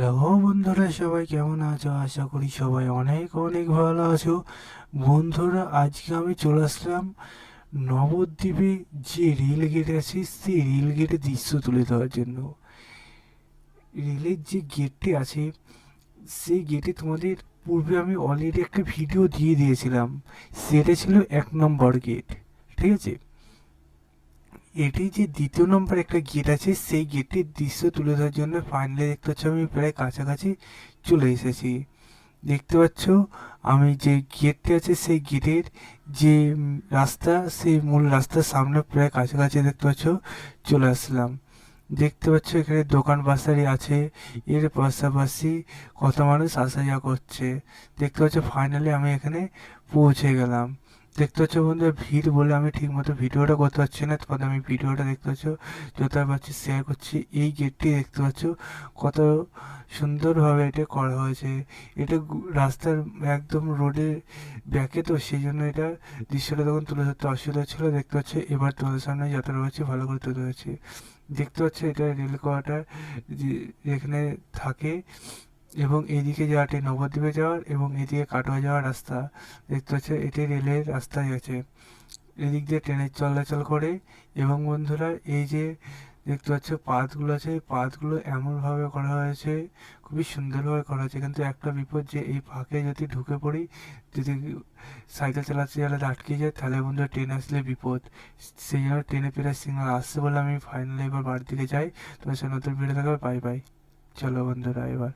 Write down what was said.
Hello বন্ধুরা, সবাই কেমন আছো? আশা করি সবাই অনেক অনেক ভালো আছো। বন্ধুরা, আজকে আমি চলে আসলাম নবদ্বীপে যে রেল গেট আছে সেই রেল গেটের দৃশ্য তুলে ধরার জন্য। রেলের যে গেটটি আছে সেই গেটে তোমাদের পূর্বে আমি অলরেডি একটা ভিডিও দিয়ে দিয়েছিলাম। সেটা ছিল 1 নম্বর গেট, ঠিক আছে। এটি যে দ্বিতীয় নম্বর একটা গেট আছে সেই গেটের দৃশ্য তুলে ধরার জন্য ফাইনালি দেখতে পাচ্ছ আমি প্রায় কাছাকাছি চলে এসেছি। দেখতে পাচ্ছ আমি যে গেটটি আছে সেই গেটের যে রাস্তা, সেই মূল রাস্তার সামনে প্রায় কাছাকাছি দেখতে পাচ্ছ চলে আসলাম। দেখতে পাচ্ছ এখানে দোকান বাসারি আছে, এর পাশাপাশি কত মানুষ আসা যাওয়া করছে। দেখতে পাচ্ছ ফাইনালি আমি এখানে পৌঁছে গেলাম। দেখতে পাচ্ছ বন্ধুরা, ভিড় বলে আমি ঠিক মতো ভিডিওটা করতে পারছি না, তোমাদের আমি ভিডিওটা দেখতে পাচ্ছ যতটা পারছি শেয়ার করছি। এই গেটটি দেখতে পাচ্ছ কত সুন্দরভাবে এটা করা হয়েছে। এটা রাস্তার একদম রোডের ব্যাকে, তো সেই জন্য এটা দৃশ্যটা তখন তুলে ধরতে অসুবিধা ছিল। দেখতে পাচ্ছ এবার তোমাদের সামনে যতটা রয়েছে ভালো করে তুলে ধরেছি। দেখতে পাচ্ছ এটা রেল কোয়ার্টার যেখানে থাকে, এবং এইদিকে যাওয়াটি নবদ্বীপে যাওয়ার এবং এদিকে কাটোয়া যাওয়ার রাস্তা। দেখতে পাচ্ছ এটি রেলের রাস্তায় আছে, এদিক দিয়ে ট্রেনের চলাচল করে। এবং বন্ধুরা, এই যে দেখতে পাচ্ছ পাতগুলো আছে, এই পাতগুলো এমনভাবে করা হয়েছে, খুবই সুন্দরভাবে করা হয়েছে। কিন্তু একটা বিপদ, যে এই ফাঁকে যদি ঢুকে পড়ি, যদি সাইকেল চালাতে চালাতে আটকে যায়, তাহলে বন্ধুরা ট্রেন আসলে বিপদ। সেই জন্য ট্রেনে প্রায় সিগনাল আসছে বলে আমি ফাইনালি এবার বাড়ির দিকে যাই। তোমার সাথে নতুন ভিডিও দেখাবে, বাই বাই। চলো বন্ধুরা এবার।